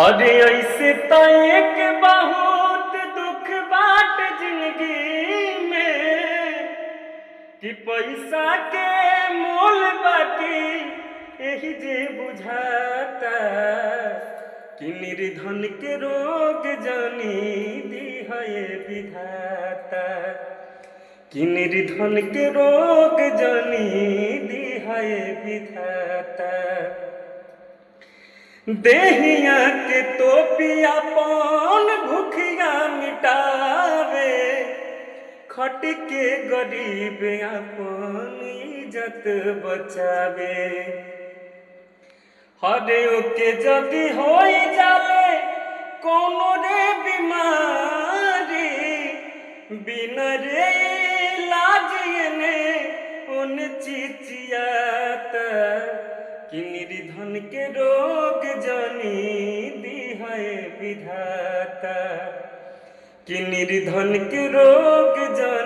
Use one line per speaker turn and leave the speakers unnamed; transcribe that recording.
अरे ऐसे तो एक बहुत दुख बाट जिंदगी में कि पैसा के मोल बाकी यही जे बुझाता कि निर्धन के रोग जानी दी है विधाता कि निर्धन के रोग जानी दी है विधाता। देहिया के तोपिया पौन भूखिया मिटावे खट के गरीब अपन इज्जत बचावे। हरे ओके जदि होई जाले कोनो रे बीमारी बिना रे इलाज ने उन चिचियाता कि निर्धन के रोग जानी दी है विधाता कि निर्धन के रोग जानी